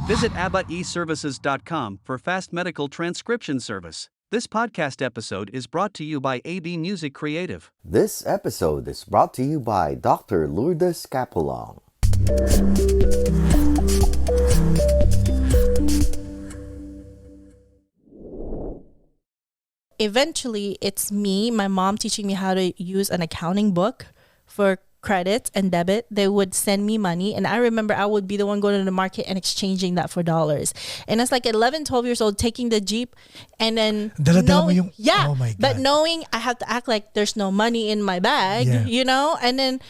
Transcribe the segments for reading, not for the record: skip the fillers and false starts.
Visit abaeservices.com for fast medical transcription service. This podcast episode is brought to you by AB Music Creative. This episode is brought to you by Dr. Lourdes Capulong. Eventually, it's my mom teaching me how to use an accounting book for credits and debit. They would send me money, and I remember I would be the one going to the market and exchanging that for dollars. And it's like 11, 12 years old, taking the Jeep and then knowing, oh my God. but knowing I have to act like there's no money in my bag, you know, and then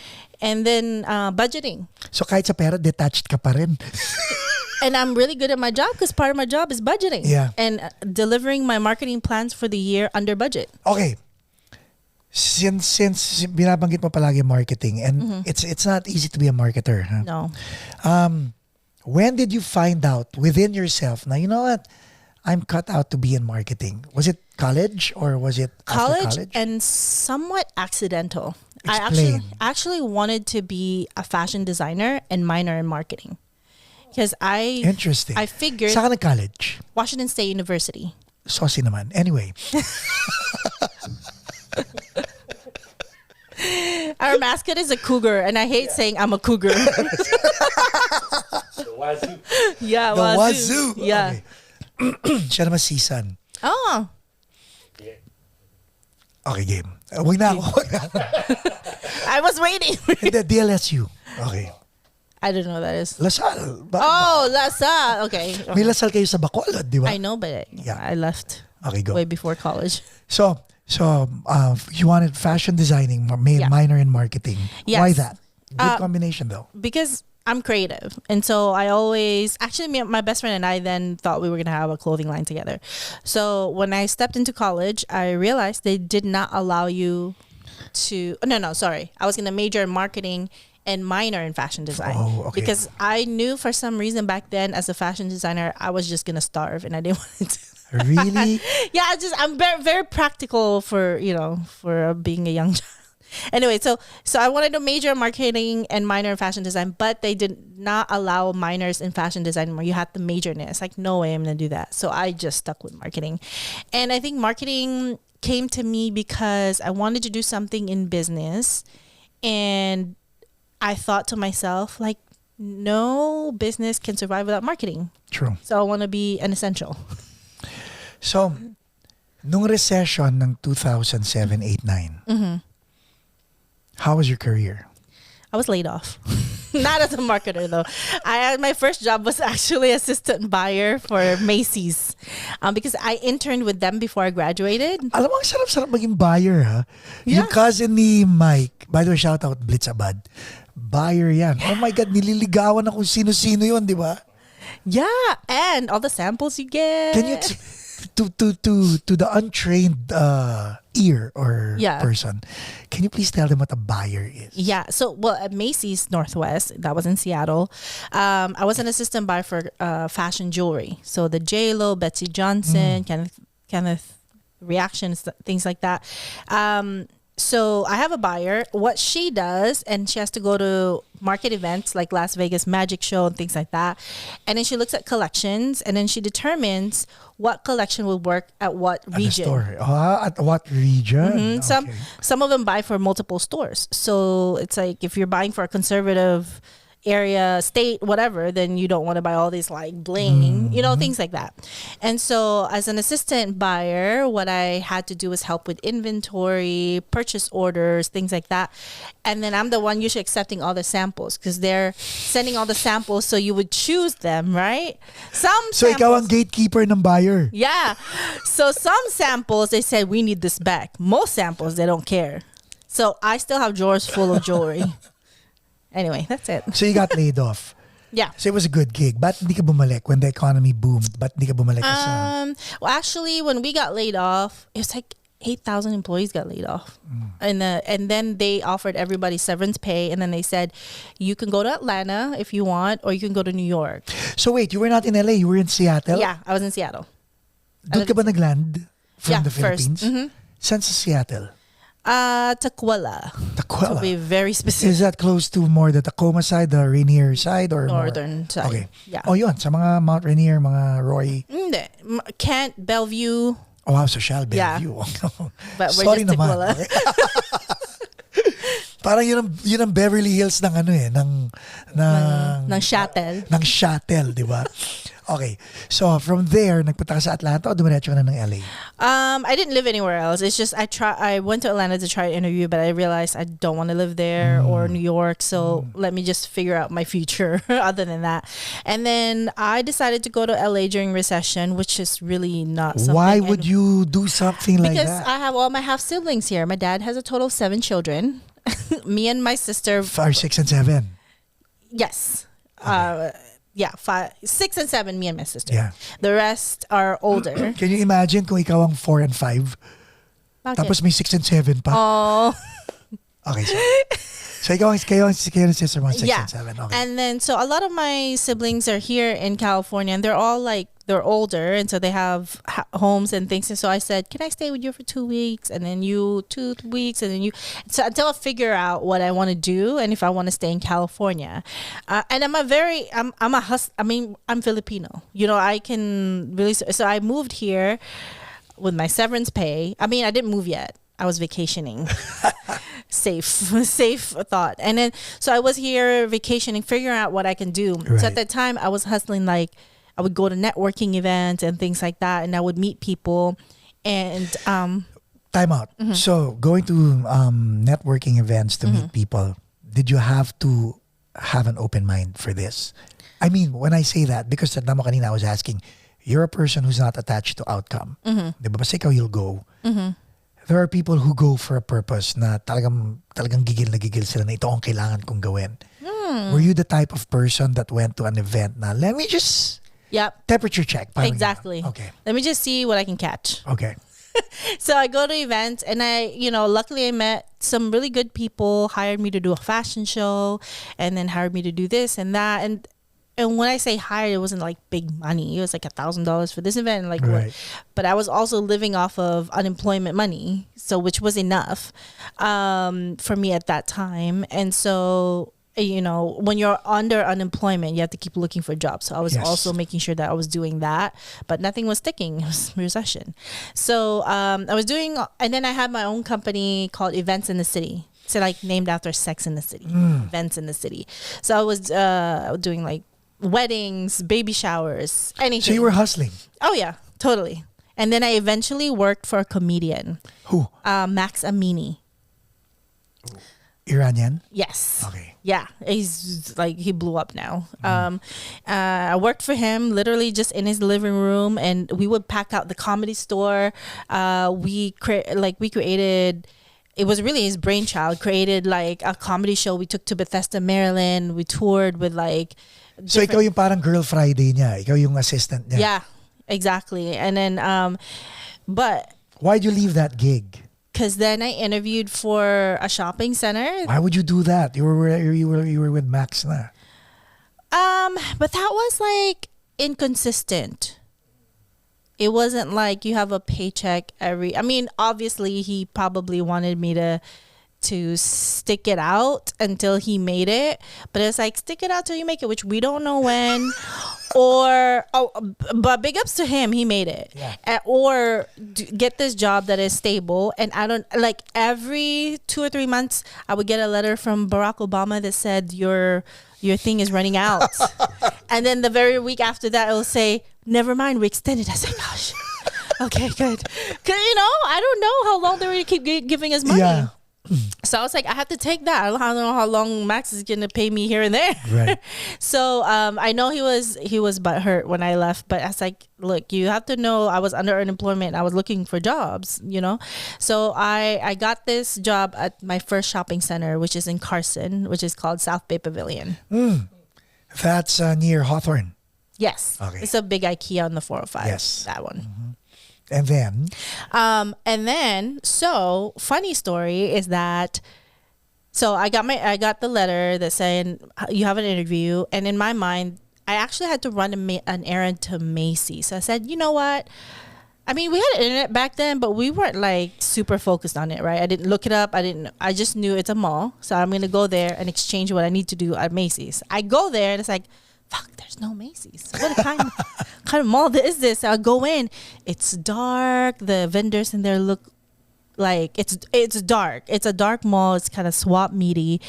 budgeting. So kahit sa pera, detached ka pa rin. And I'm really good at my job because part of my job is budgeting and delivering my marketing plans for the year under budget. Okay. Since binabanggit mo palagi marketing, and it's not easy to be a marketer. Huh? No. When did you find out within yourself, now you know what, I'm cut out to be in marketing? Was it college or was it after college? And somewhat accidental. Explain. I actually wanted to be a fashion designer and minor in marketing. Because Interesting. I figured Saan ka nag-college? Washington State University. Saucy naman. Anyway. Our mascot is a cougar, and I hate saying I'm a cougar. The wazoo. Yeah, The wazoo. Yeah. Okay. Siya naman season. Oh. Okay, game. Wag na ako. I was waiting. Hindi, DLSU. Okay. I don't know what that is. Lasal. Lasal. Okay. May Lasal kayo sa Bacolod, di ba? I know, but I left Okay, go. way before college. So, you wanted fashion designing, minor in marketing. Yes. Why that? Good combination though. Because I'm creative. And so I always, my best friend and I then thought we were going to have a clothing line together. So when I stepped into college, I realized they did not allow you to, sorry. I was going to major in marketing and minor in fashion design. Oh, okay. Because I knew for some reason back then as a fashion designer, I was just going to starve and I didn't want to do that. Really? Yeah, I'm very, very practical for being a young child. Anyway, so I wanted to major in marketing and minor in fashion design, but they did not allow minors in fashion design anymore. You had to major in it. It's like, no way I'm going to do that. So I just stuck with marketing. And I think marketing came to me because I wanted to do something in business. And I thought to myself, like, no business can survive without marketing. True. So I want to be an essential. So, nung recession ng 2007, 8, 9, how was your career? I was laid off. Not as a marketer though. My first job was actually assistant buyer for Macy's because I interned with them before I graduated. Alam mo, ang sarap-sarap maging buyer, ha? Yeah. Yung cousin ni Mike, by the way, shout out Blitzabad. Buyer yan. Oh my God, nililigawan na kung sino-sino yun, di ba? Yeah, and all the samples you get. Can you, to the untrained ear or person, can you please tell them what a buyer is? Yeah, so at Macy's Northwest, that was in Seattle, I was an assistant buyer for fashion jewelry. So the J-Lo, Betsy Johnson, Kenneth Reactions, things like that. So I have a buyer. What she does, and she has to go to market events like Las Vegas Magic Show and things like that. And then she looks at collections, and then she determines what collection will work at what region. At what region? Okay. Some of them buy for multiple stores. So it's like if you're buying for a conservative area, state, whatever, then you don't want to buy all these like bling, things like that. And so as an assistant buyer, what I had to do was help with inventory, purchase orders, things like that. And then I'm the one usually accepting all the samples because they're sending all the samples so you would choose them, right? So ikaw ang gatekeeper ng buyer. Yeah. So some samples, they said, we need this back. Most samples, they don't care. So I still have drawers full of jewelry. Anyway, that's it. So you got laid off. Yeah. So it was a good gig. Ba't hindi ka bumalik when the economy boomed? Ba't hindi ka bumalik Well, actually, when we got laid off, it was like 8,000 employees got laid off. And then they offered everybody severance pay. And then they said, you can go to Atlanta if you want, or you can go to New York. So wait, you were not in LA, you were in Seattle? Yeah, I was in Seattle. Doon ka ba nagland from the Philippines? First. Saan sa Seattle? Tacuela. To be very specific. Is that close to more the Tacoma side, the Rainier side, or Northern more? side. Okay. Yeah. Oh, yun. Sa mga Mount Rainier, mga Roy. Hindi. Kent, Bellevue. Oh, wow, social Yeah. Bellevue. But we're Sorry just naman. Tacuela. Okay. Parang yun ang Beverly Hills ng ano eh, ng shuttle. ng shuttle, di ba? Okay. So, from there, nagpunta ka sa Atlanta o dumiretso ka na ng LA? I didn't live anywhere else. It's just I went to Atlanta to try to interview, but I realized I don't want to live there or New York. So let me just figure out my future other than that. And then I decided to go to LA during recession, which is really not something. Why would you do something like that? Because I have all my half siblings here. My dad has a total of 7 children. Me and my sister are 6 and 7. Yes. Yeah, 6 and 7, me and my sister. Yeah. The rest are older. Can you imagine kung ikaw ang 4 and 5? Bakit? Tapos may 6 and 7 pa? Oh. Okay, so kayo ang sister mo, 6 and 7. Okay. And then, so a lot of my siblings are here in California, and they're all like, they're older, and so they have homes and things. And so I said, can I stay with you for 2 weeks? And then you 2 weeks, and then you. So until I figure out what I want to do and if I want to stay in California. And I'm Filipino. You know, I can really. So I moved here with my severance pay. I mean, I didn't move yet. I was vacationing. safe thought. And then, so I was here vacationing, figuring out what I can do. Right. So at that time, I was hustling, like, I would go to networking events and things like that, and I would meet people. And time out. So going to networking events to meet people, did you have to have an open mind for this? I mean, when I say that, because sa damo kanina I was asking, you're a person who's not attached to outcome. Di ba? Basta ikaw you'll go. There are people who go for a purpose na talagang gigil na gigil sila na ito ang kailangan kong gawin. Were you the type of person that went to an event na let me just temperature check? Exactly. Okay. Let me just see what I can catch. Okay. So I go to events, and luckily I met some really good people, hired me to do a fashion show, and then hired me to do this and that. And when I say hired, it wasn't like big money. It was like $1,000 for this event. And Right. But I was also living off of unemployment money, so which was enough for me at that time. And so, when you're under unemployment, you have to keep looking for jobs. So I was also making sure that I was doing that, but nothing was sticking. It was recession. So I was doing, and then I had my own company called Events in the City. So like named after Sex in the City, Events in the City. So I was doing like weddings, baby showers, anything. So you were hustling? Oh yeah, totally. And then I eventually worked for a comedian. Who? Max Amini. Iranian? Yes. Okay. Yeah, he's like, he blew up now. I worked for him literally just in his living room, and we would pack out the Comedy Store. We created. It was really his brainchild. Created like a comedy show. We took to Bethesda, Maryland. We toured with like. So ikaw yung parang Girl Friday niya. Ikaw yung assistant niya. Yeah, exactly. And then, but. Why'd you leave that gig? Because then I interviewed for a shopping center. Why would you do that? You were with Max na. But that was like inconsistent. It wasn't like you have a paycheck every. I mean, obviously he probably wanted me to stick it out until he made it, but it's like stick it out till you make it, which we don't know when. But big ups to him, he made it. Yeah. Get this job that is stable. And I don't like every 2 or 3 months I would get a letter from Barack Obama that said your thing is running out. And then the very week after that it'll say, never mind, we extended. I said, gosh, okay, good. Cause I don't know how long they're going to keep giving us money. Yeah. So I was like, I have to take that. I don't know how long Max is gonna pay me here and there. Right. So I know he was butthurt when I left, but I was like, look, you have to know I was under unemployment. I was looking for jobs, So I got this job at my first shopping center, which is in Carson, which is called South Bay Pavilion. That's near Hawthorne. Yes. Okay. It's a big IKEA on the 405. Yes. That one. And then? So funny story is that, so I got the letter that saying you have an interview, and in my mind, I actually had to run an errand to Macy's. So I said, you know what? I mean, we had internet back then, but we weren't like super focused on it, right? I didn't look it up. I just knew it's a mall. So I'm going to go there and exchange what I need to do at Macy's. I go there and it's like, fuck, there's no Macy's. What kind of mall is this? So I go in. It's dark. The vendors in there look like it's dark. It's a dark mall. It's kind of swap meaty.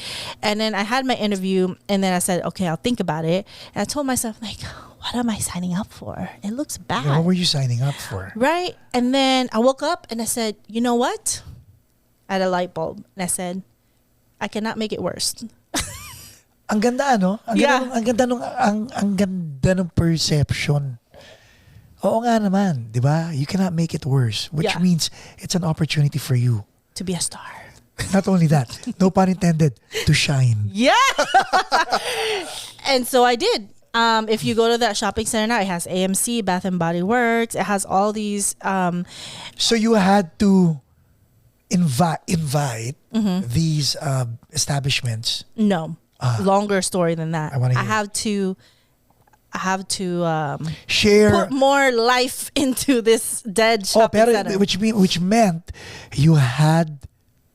And then I had my interview and then I said, okay, I'll think about it. And I told myself, like, what am I signing up for? It looks bad. Yeah, what were you signing up for? Right? And then I woke up and I said, you know what? I had a light bulb. And I said, I cannot make it worse. Ang ganda, ano? Yeah. Ang ganda nung perception. Oo nga naman, di ba? You cannot make it worse, which Yeah. means it's an opportunity for you. To be a star. Not only that, no pun intended, to shine. Yeah. And so I did. If you go to that shopping center now, it has AMC, Bath and Body Works. It has all these. So you had to invite these establishments. No, longer story than that. I wanna hear. I have to Share. put more life into this dead shopping center. Which meant you had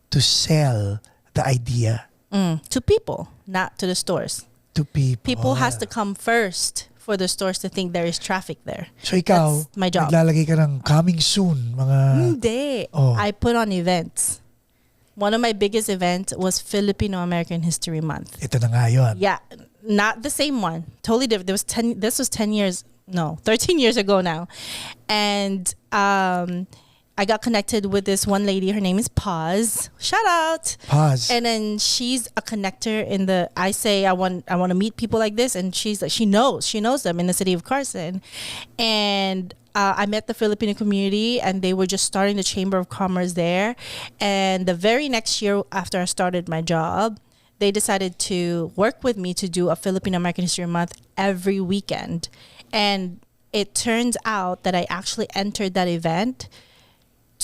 to sell the idea To people, not to the stores. to people. People has to come first for the stores to think there is traffic there. So ikaw, That's my job. naglalagay ka ng coming soon, mga... Hindi. Oh. I put on events. One of my biggest events was Filipino American History Month. Ito na nga yun. Yeah, not the same one. Totally different. This was 13 years ago now. And I got connected with this one lady. Her name is Paz. Shout out. Pause. And then she's a connector in the. I say I want to meet people like this, and she's like she knows them in the city of Carson, and I met the Filipino community, and they were just starting the Chamber of Commerce there, and the very next year after I started my job, they decided to work with me to do a Filipino American History Month every weekend, and it turns out that I actually entered that event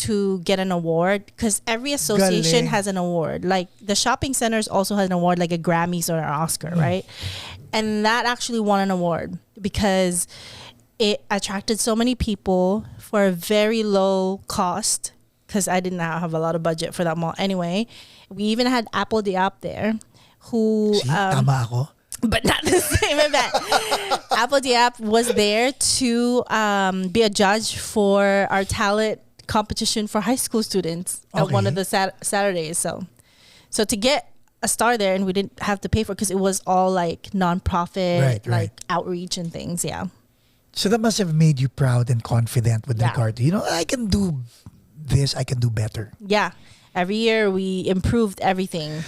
to get an award because every association Galing. has an award. Like the shopping centers also has an award, like a Grammys or an Oscar, right? And that actually won an award because it attracted so many people for a very low cost because I did not have a lot of budget for that mall. Anyway, we even had Apple the App there who... See, tama ako. but not the same event. Apple the App was there to be a judge for our talent competition for high school students at one of the Saturdays. So to get a star there, and we didn't have to pay for it because it was all like nonprofit, Right. outreach and things. Yeah. So that must have made you proud and confident with Yeah. regard to, I can do this, I can do better. Yeah. Every year we improved everything.